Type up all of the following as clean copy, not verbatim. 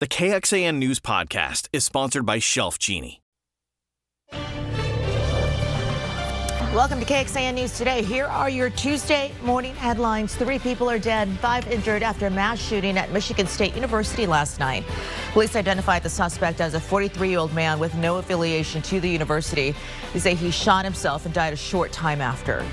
The KXAN News Podcast is sponsored by Shelf Genie. Welcome to KXAN News Today. Here are your Tuesday morning headlines. 3 people are dead, 5 injured after a mass shooting at Michigan State University last night. Police identified the suspect as a 43-year-old man with no affiliation to the university. They say he shot himself and died a short time after.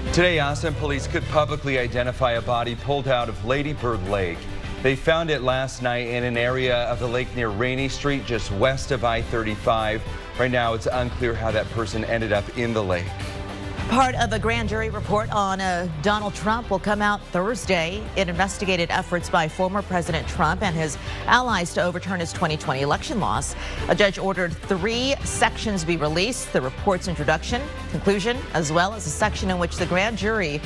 Today, Austin police could publicly identify a body pulled out of Lady Bird Lake. They found it last night in an area of the lake near Rainey Street, just west of I-35. Right now, it's unclear how that person ended up in the lake. Part of a grand jury report on Donald Trump will come out Thursday. It investigated efforts by former President Trump and his allies to overturn his 2020 election loss. A judge ordered 3 sections be released: the report's introduction, conclusion, as well as a section in which the grand jury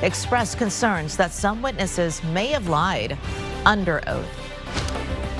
expressed concerns that some witnesses may have lied under oath.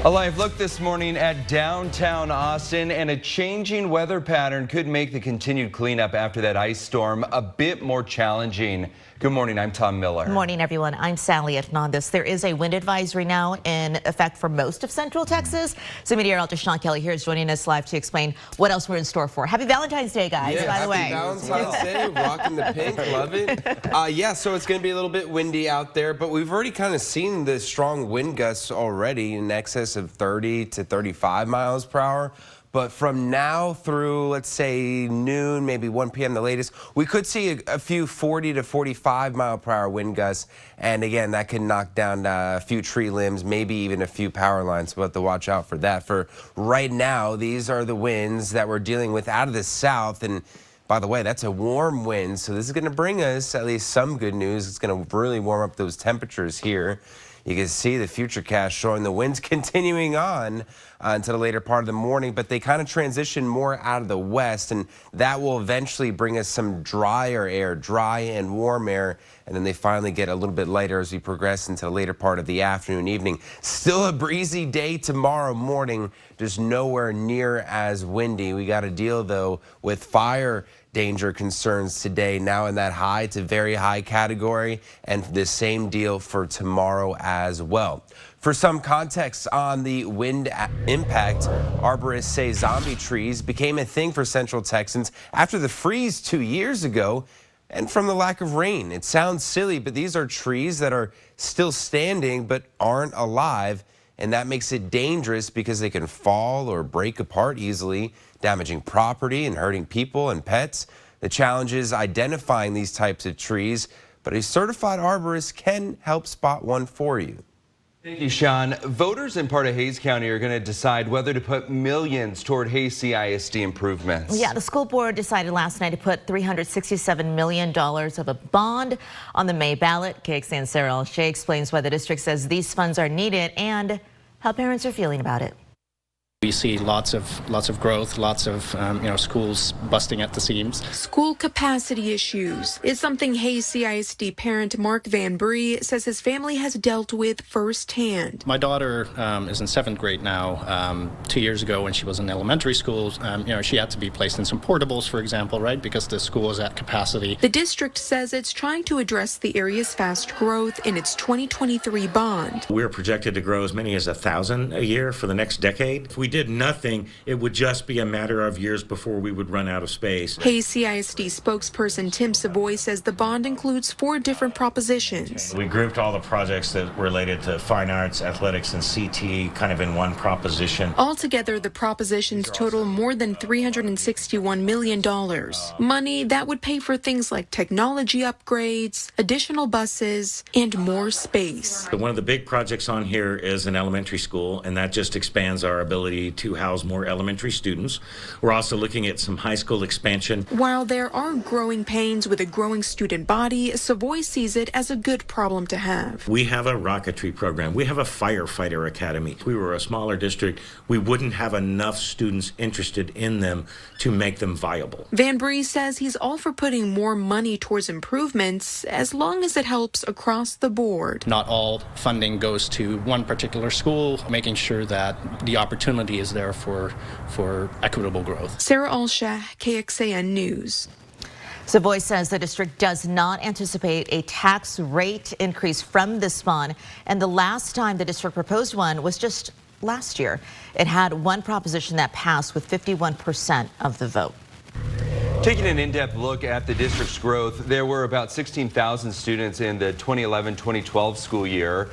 A live look this morning at downtown Austin, and a changing weather pattern could make the continued cleanup after that ice storm a bit more challenging. Good morning, I'm Tom Miller. Good morning, everyone. I'm Sally Hernandez. There is a wind advisory now in effect for most of Central Texas. So meteorologist Sean Kelly here is joining us live to explain what else we're in store for. Happy Valentine's Day, guys, by the way. Happy Valentine's Day, rocking the pink, love it. Yeah, so it's going to be a little bit windy out there, but we've already kind of seen the strong wind gusts already in excess of 30 to 35 miles per hour. But from now through, let's say, noon, maybe 1 p.m. the latest, we could see a few 40 to 45 mile per hour wind gusts. And again, that can knock down a few tree limbs, maybe even a few power lines. We'll have to watch out for that. For right now, these are the winds that we're dealing with out of the south. And by the way, that's a warm wind. So this is going to bring us at least some good news. It's going to really warm up those temperatures here. You can see the futurecast showing the winds continuing on until the later part of the morning, but they kind of transition more out of the west, and that will eventually bring us some drier air, dry and warm air, and then they finally get a little bit lighter as we progress into the later part of the afternoon, evening. Still a breezy day tomorrow morning, just nowhere near as windy. We got to deal, though, with fire danger concerns today, now in that high to very high category, and the same deal for tomorrow as well. For some context on the wind impact, arborists say zombie trees became a thing for Central Texans after the freeze 2 years ago and from the lack of rain. It sounds silly, but these are trees that are still standing but aren't alive, and that makes it dangerous because they can fall or break apart easily, damaging property and hurting people and pets. The challenge is identifying these types of trees, but a certified arborist can help spot one for you. Thank you, Sean. Voters in part of Hays County are going to decide whether to put millions toward Hays CISD improvements. Yeah, the school board decided last night to put $367 million of a bond on the May ballot. KXAN Sarah O'Shea explains why the district says these funds are needed and how parents are feeling about it. We see lots of growth, lots of schools busting at the seams. School capacity issues is something Hays CISD parent Mark Van Bree says his family has dealt with firsthand. My daughter is in 7th grade now. 2 years ago, when she was in elementary school, she had to be placed in some portables, for example, right, because the school is at capacity. The district says it's trying to address the area's fast growth in its 2023 bond. We're projected to grow as many as 1,000 a year for the next decade. If we did nothing, it would just be a matter of years before we would run out of space. Hays CISD spokesperson Tim Savoy says the bond includes 4 different propositions. We grouped all the projects that related to fine arts, athletics, and CTE kind of in one proposition. Altogether, the propositions total more than $361 million. Money that would pay for things like technology upgrades, additional buses, and more space. One of the big projects on here is an elementary school, and that just expands our ability to house more elementary students. We're also looking at some high school expansion. While there are growing pains with a growing student body, Savoy sees it as a good problem to have. We have a rocketry program. We have a firefighter academy. If we were a smaller district, we wouldn't have enough students interested in them to make them viable. Van Bree says he's all for putting more money towards improvements as long as it helps across the board. Not all funding goes to one particular school, making sure that the opportunity is there for equitable growth. Sarah Alsha, KXAN News. Savoy says the district does not anticipate a tax rate increase from this bond, and the last time the district proposed one was just last year. It had one proposition that passed with 51% of the vote. Taking an in-depth look at the district's growth, there were about 16,000 students in the 2011-2012 school year.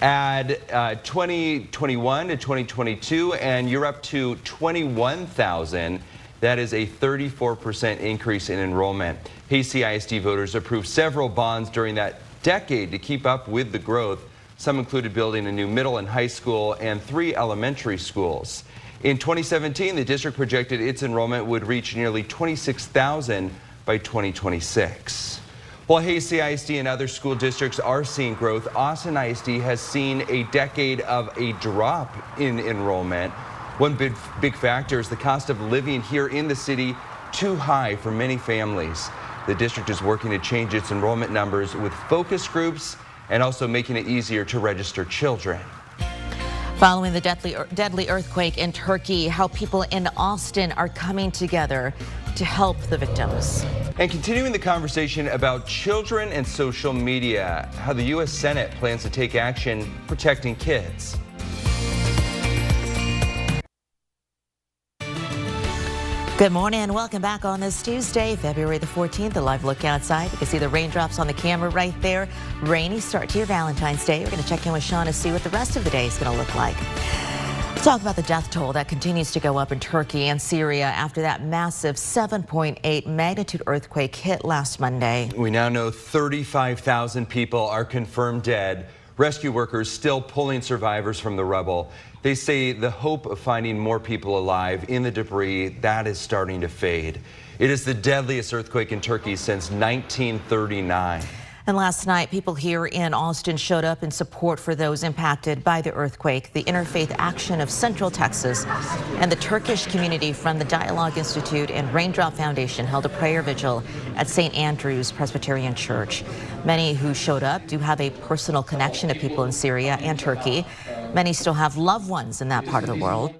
Add 2021 to 2022, and you're up to 21,000. That is a 34% increase in enrollment. Hasty ISD voters approved several bonds during that decade to keep up with the growth. Some included building a new middle and high school and 3 elementary schools. In 2017, the district projected its enrollment would reach nearly 26,000 by 2026. While Hasty ISD and other school districts are seeing growth, Austin ISD has seen a decade of a drop in enrollment. One big factor is the cost of living here in the city too high for many families. The district is working to change its enrollment numbers with focus groups and also making it easier to register children. Following the deadly earthquake in Turkey, how people in Austin are coming together to help the victims. And continuing the conversation about children and social media, how the U.S. Senate plans to take action protecting kids. Good morning and welcome back on this Tuesday, February the 14th. A live look outside. You can see the raindrops on the camera right there. Rainy start to your Valentine's Day. We're going to check in with Sean to see what the rest of the day is going to look like. Let's talk about the death toll that continues to go up in Turkey and Syria after that massive 7.8 magnitude earthquake hit last Monday. We now know 35,000 people are confirmed dead. Rescue workers still pulling survivors from the rubble. They say the hope of finding more people alive in the debris, that is starting to fade. It is the deadliest earthquake in Turkey since 1939. And last night, people here in Austin showed up in support for those impacted by the earthquake. The Interfaith Action of Central Texas and the Turkish community from the Dialogue Institute and Raindrop Foundation held a prayer vigil at St. Andrew's Presbyterian Church. Many who showed up do have a personal connection to people in Syria and Turkey. Many still have loved ones in that part of the world.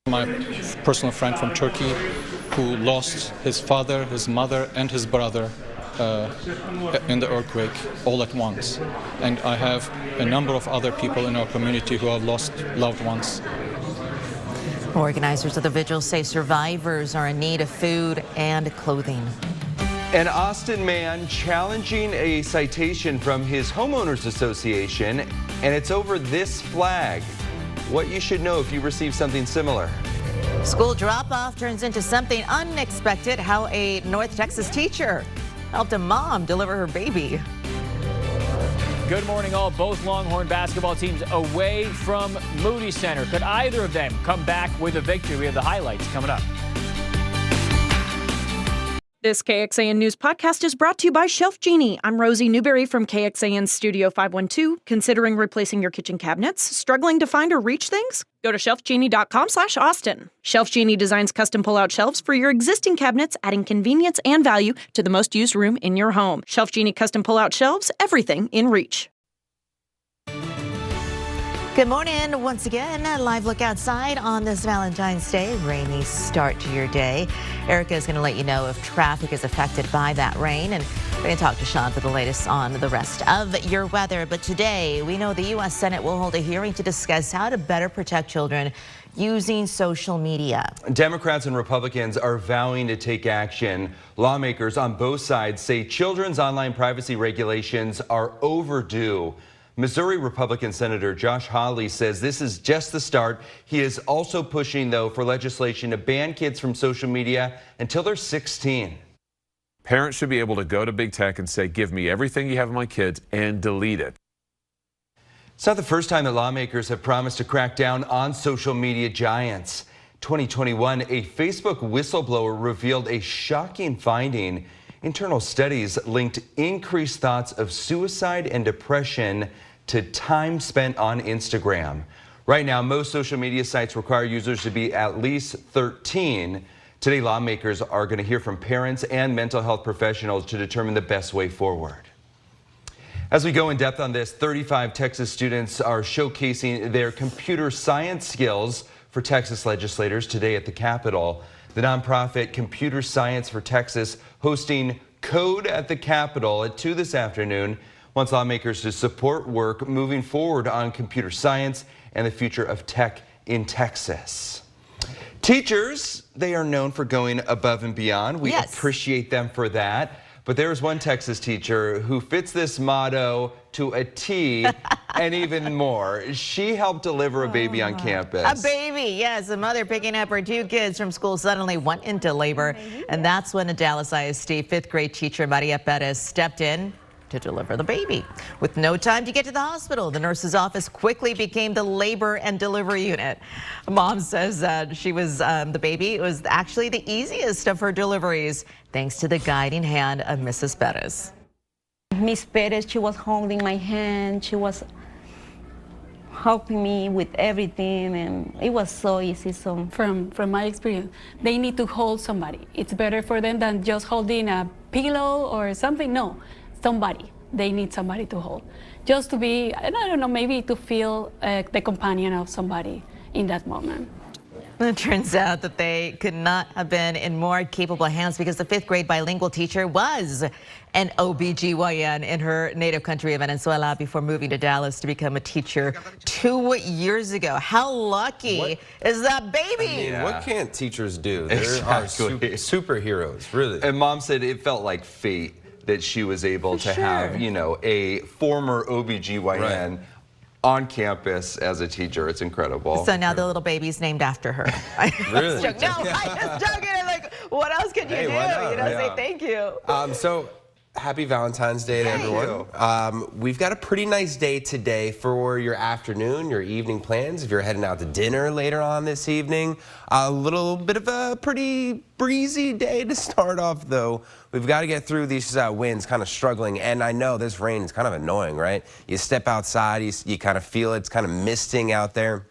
My personal friend from Turkey who lost his father, his mother, and his brother in the earthquake all at once. And I have a number of other people in our community who have lost loved ones. Organizers of the vigil say survivors are in need of food and clothing. An Austin man challenging a citation from his homeowners association, and it's over this flag. What you should know if you receive something similar. School drop-off turns into something unexpected. How a North Texas teacher helped a mom deliver her baby. Good morning, all. Both Longhorn basketball teams away from Moody Center. Could either of them come back with a victory? We have the highlights coming up. This KXAN News podcast is brought to you by Shelf Genie. I'm Rosie Newberry from KXAN Studio 512. Considering replacing your kitchen cabinets? Struggling to find or reach things? Go to shelfgenie.com/Austin. Shelf Genie designs custom pull-out shelves for your existing cabinets, adding convenience and value to the most used room in your home. Shelf Genie custom pull-out shelves, everything in reach. Good morning. Once again, a live look outside on this Valentine's Day. Rainy start to your day. Erica is going to let you know if traffic is affected by that rain. And we're going to talk to Sean for the latest on the rest of your weather. But today, we know the U.S. Senate will hold a hearing to discuss how to better protect children using social media. Democrats and Republicans are vowing to take action. Lawmakers on both sides say children's online privacy regulations are overdue. Missouri Republican Senator Josh Hawley says this is just the start. He is also pushing, though, for legislation to ban kids from social media until they're 16. Parents should be able to go to big tech and say, give me everything you have of my kids and delete it. It's not the first time that lawmakers have promised to crack down on social media giants. 2021, a Facebook whistleblower revealed a shocking finding. Internal studies linked increased thoughts of suicide and depression to time spent on Instagram. Right now, most social media sites require users to be at least 13. Today, lawmakers are going to hear from parents and mental health professionals to determine the best way forward. As we go in depth on this, 35 Texas students are showcasing their computer science skills for Texas legislators today at the Capitol. The nonprofit Computer Science for Texas hosting Code at the Capitol at 2 this afternoon wants lawmakers to support work moving forward on computer science and the future of tech in Texas. Teachers, they are known for going above and beyond. We appreciate them for that. But there's one Texas teacher who fits this motto to a T and even more. She helped deliver a baby on campus. A baby, yes. A mother picking up her 2 kids from school suddenly went into labor. And that's when a Dallas ISD 5th grade teacher, Maria Perez, stepped in to deliver the baby. With no time to get to the hospital, the nurse's office quickly became the labor and delivery unit. Mom says that she was the baby was actually the easiest of her deliveries, thanks to the guiding hand of Mrs. Perez. Miss Perez, she was holding my hand. She was helping me with everything, and it was so easy. So from my experience, they need to hold somebody. It's better for them than just holding a pillow or something. No. Somebody. They need somebody to hold. Just to be, I don't know, maybe to feel the companion of somebody in that moment. It turns out that they could not have been in more capable hands because the 5th grade bilingual teacher was an OBGYN in her native country of Venezuela before moving to Dallas to become a teacher 2 years ago. How lucky is that baby? I mean, what can't teachers do? They are superheroes, really. And Mom said it felt like fate that she was able to have, you know, a former OBGYN on campus as a teacher. It's incredible. So now the little baby's named after her. Really? No, I'm just joking. I'm like, what else can you do? Say thank you. So happy Valentine's Day to everyone. We've got a pretty nice day today for your afternoon, your evening plans. If you're heading out to dinner later on this evening, a little bit of a pretty breezy day to start off, though. We've got to get through these winds, kind of struggling. And I know this rain is kind of annoying, right? You step outside, you kind of feel it's kind of misting out there.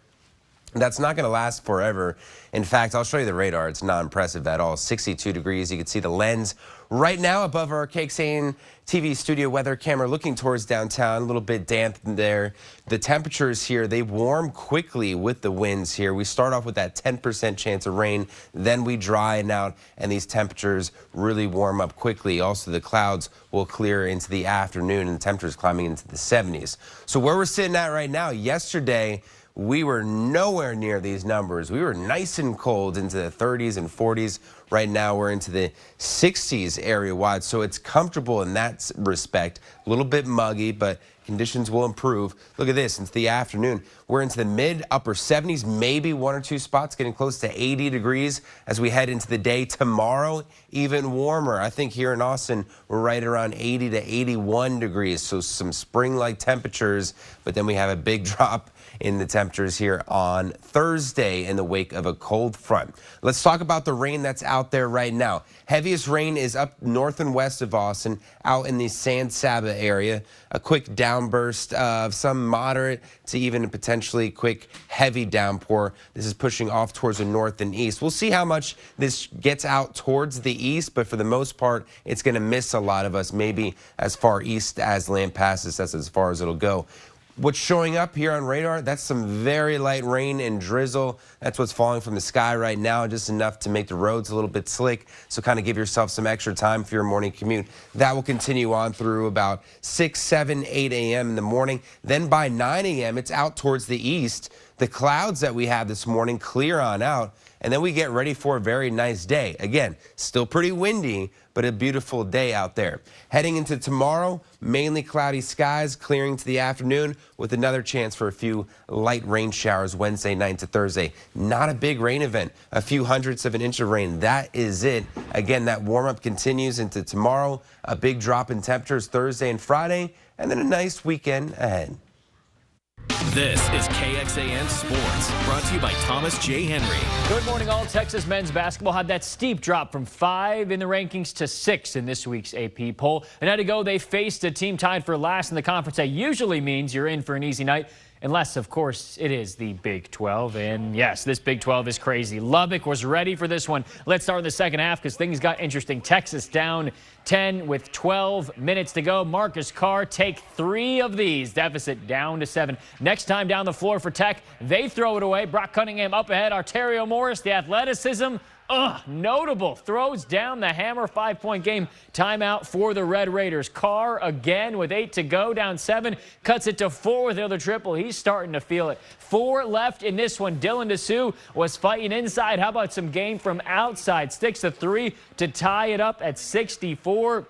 That's not going to last forever. In fact, I'll show you the radar. It's not impressive at all. 62 degrees. You can see the lens right now above our KXAN TV studio weather camera looking towards downtown. A little bit damp there. The temperatures here, they warm quickly with the winds here. We start off with that 10% chance of rain. Then we dry out, and these temperatures really warm up quickly. Also, the clouds will clear into the afternoon, and the temperatures climbing into the 70s. So where we're sitting at right now, yesterday, we were nowhere near these numbers. We were nice and cold into the 30s and 40s. Right now, we're into the 60s area-wide, so it's comfortable in that respect. A little bit muggy, but conditions will improve. Look at this. Into the afternoon, we're into the mid-upper 70s, maybe 1 or 2 spots, getting close to 80 degrees as we head into the day. Tomorrow, even warmer. I think here in Austin, we're right around 80 to 81 degrees, so some spring-like temperatures, but then we have a big drop in the temperatures here on Thursday in the wake of a cold front. Let's talk about the rain that's out there right now. Heaviest rain is up north and west of Austin, out in the San Saba area. A quick downburst of some moderate to even potentially quick heavy downpour. This is pushing off towards the north and east. We'll see how much this gets out towards the east, but for the most part, it's going to miss a lot of us, maybe as far east as land passes. That's as far as it'll go. What's showing up here on radar, that's some very light rain and drizzle. That's what's falling from the sky right now, just enough to make the roads a little bit slick. So kind of give yourself some extra time for your morning commute. That will continue on through about 6, 7, 8 a.m. in the morning. Then by 9 a.m., it's out towards the east. The clouds that we have this morning clear on out, and then we get ready for a very nice day. Again, still pretty windy, but a beautiful day out there. Heading into tomorrow, mainly cloudy skies, clearing to the afternoon with another chance for a few light rain showers Wednesday night to Thursday. Not a big rain event, a few hundredths of an inch of rain. That is it. Again, that warm-up continues into tomorrow, a big drop in temperatures Thursday and Friday, and then a nice weekend ahead. This is KXAN Sports, brought to you by Thomas J. Henry. Good morning, all. Texas men's basketball had that steep drop from 5 in the rankings to 6 in this week's AP poll. A night ago, they faced a team tied for last in the conference. That usually means you're in for an easy night, unless, of course, it is the Big 12. And yes, this Big 12 is crazy. Lubbock was ready for this one. Let's start in the second half because things got interesting. Texas down 10 with 12 minutes to go. Marcus Carr take 3 of these. Deficit down to 7. Next time down the floor for Tech, they throw it away. Brock Cunningham up ahead. Arterio Morris, the athleticism Notable throws down the hammer. 5-point game. Timeout for the Red Raiders. Carr again with 8 to go, down 7. Cuts it to 4 with the other triple. He's starting to feel it. 4 left in this one. Dylan DeSue was fighting inside. How about some game from outside? Sticks the 3 to tie it up at 64.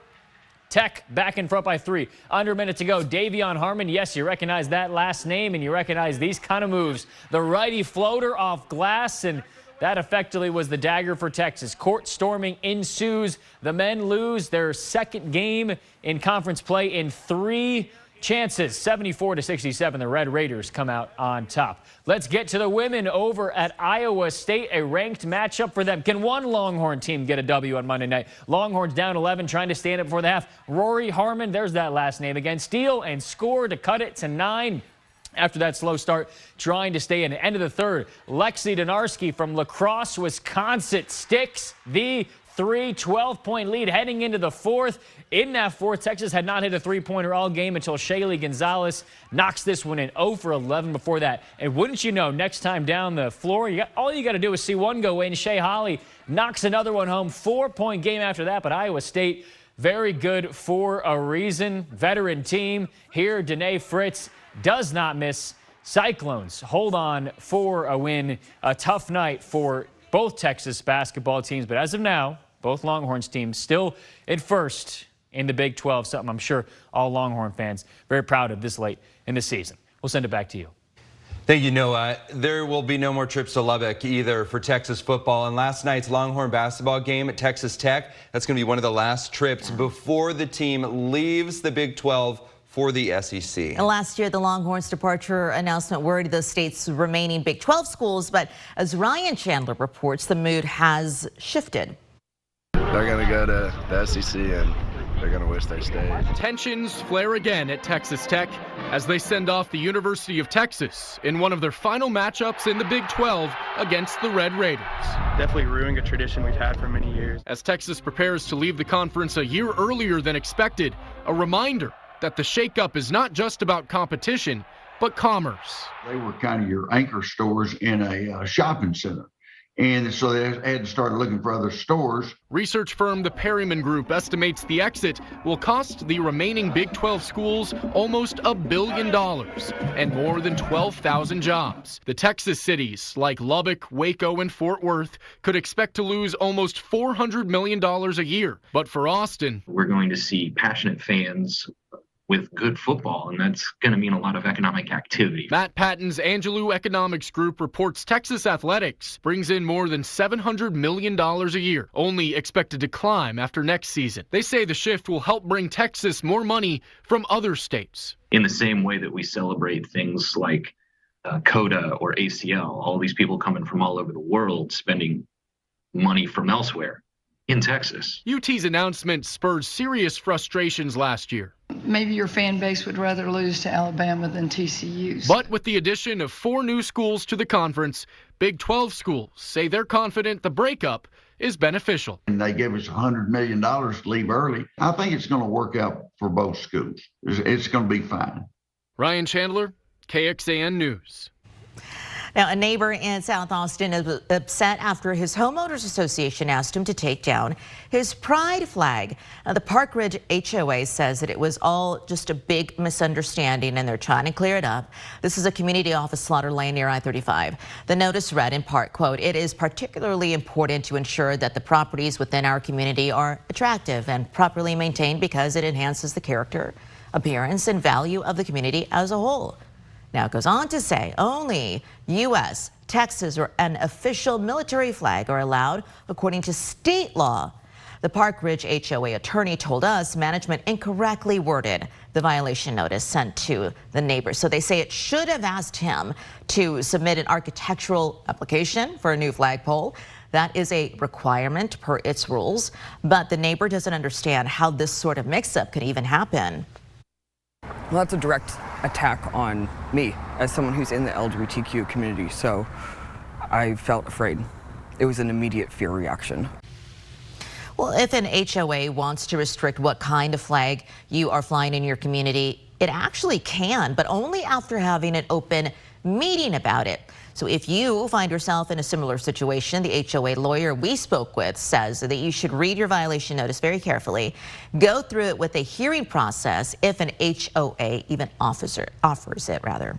Tech back in front by 3. Under a minute to go. Davion Harmon. Yes, you recognize that last name, and you recognize these kind of moves. The righty floater off glass, and that effectively was the dagger for Texas. Court storming ensues. The men lose their second game in conference play in 3 chances. 74-67. The Red Raiders come out on top. Let's get to the women over at Iowa State. A ranked matchup for them. Can one Longhorn team get a W on Monday night? Longhorns down 11, trying to stand up before the half. Rory Harmon, there's that last name again. Steal and score to cut it to 9. After that slow start, trying to stay in the end of the third. Lexi Donarski from La Crosse, Wisconsin, sticks the 12-point lead heading into the fourth. In that fourth, Texas had not hit a three-pointer all game until Shaylee Gonzalez knocks this one in 0 for 11 before that. And wouldn't you know, next time down the floor, all you got to do is see one go in. Shea Holly knocks another one home. 4-point game after that, but Iowa State, very good for a reason. Veteran team here. Danae Fritz does not miss. Cyclones hold on for a win. A tough night for both Texas basketball teams, but as of now, both Longhorns teams still in first in the Big 12, something I'm sure all Longhorn fans very proud of this late in the season. We'll send it back to you. Thank you, Noah. There will be no more trips to Lubbock either for Texas football. And last night's Longhorn basketball game at Texas Tech, that's going to be one of the last trips before the team leaves the Big 12 for the SEC. And last year, the Longhorns' departure announcement worried the state's remaining Big 12 schools, but as Ryan Chandler reports, the mood has shifted. They're going to go to the SEC and they're going to wish they stayed. Tensions flare again at Texas Tech as they send off the University of Texas in one of their final matchups in the Big 12 against the Red Raiders. Definitely ruining a tradition we've had for many years. As Texas prepares to leave the conference a year earlier than expected, a reminder that the shakeup is not just about competition, but commerce. They were kind of your anchor stores in a shopping center. And so they had to start looking for other stores. Research firm the Perryman Group estimates the exit will cost the remaining Big 12 schools almost $1 billion and more than 12,000 jobs. The Texas cities like Lubbock, Waco, and Fort Worth could expect to lose almost $400 million a year. But for Austin, we're going to see passionate fans with good football, and that's going to mean a lot of economic activity. Matt Patton's Angelou Economics Group reports Texas athletics brings in more than $700 million a year, only expected to climb after next season. They say the shift will help bring Texas more money from other states. In the same way that we celebrate things like CODA or ACL, all these people coming from all over the world spending money from elsewhere in Texas. UT's announcement spurred serious frustrations last year. Maybe your fan base would rather lose to Alabama than TCU's. But with the addition of 4 new schools to the conference, Big 12 schools say they're confident the breakup is beneficial. And they gave us $100 million to leave early. I think it's going to work out for both schools. It's going to be fine. Ryan Chandler, KXAN News. Now, a neighbor in South Austin is upset after his homeowners association asked him to take down his pride flag. Now, the Park Ridge HOA says that it was all just a big misunderstanding and they're trying to clear it up. This is a community office Slaughter Lane near I-35. The notice read in part, quote, "It is particularly important to ensure that the properties within our community are attractive and properly maintained because it enhances the character, appearance, and value of the community as a whole." Now, it goes on to say only U.S., Texas, or an official military flag are allowed according to state law. The Park Ridge HOA attorney told us management incorrectly worded the violation notice sent to the neighbors. So they say it should have asked him to submit an architectural application for a new flagpole. That is a requirement per its rules, but the neighbor doesn't understand how this sort of mix-up could even happen. Well, that's a direct attack on me as someone who's in the LGBTQ community, so I felt afraid. It was an immediate fear reaction. Well, if an HOA wants to restrict what kind of flag you are flying in your community, it actually can, but only after having an open meeting about it. So if you find yourself in a similar situation, the HOA lawyer we spoke with says that you should read your violation notice very carefully, go through it with a hearing process if an HOA even offers it.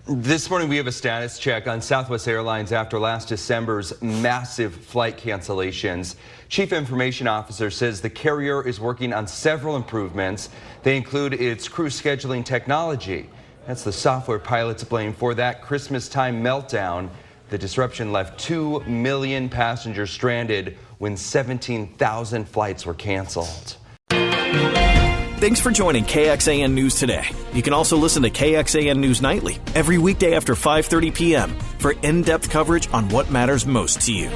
This morning we have a status check on Southwest Airlines after last December's massive flight cancellations. Chief Information Officer says the carrier is working on several improvements. They include its crew scheduling technology. That's the software pilots blame for that Christmas time meltdown. The disruption left 2 million passengers stranded when 17,000 flights were canceled. Thanks for joining KXAN News today. You can also listen to KXAN News Nightly every weekday after 5:30 p.m. for in-depth coverage on what matters most to you.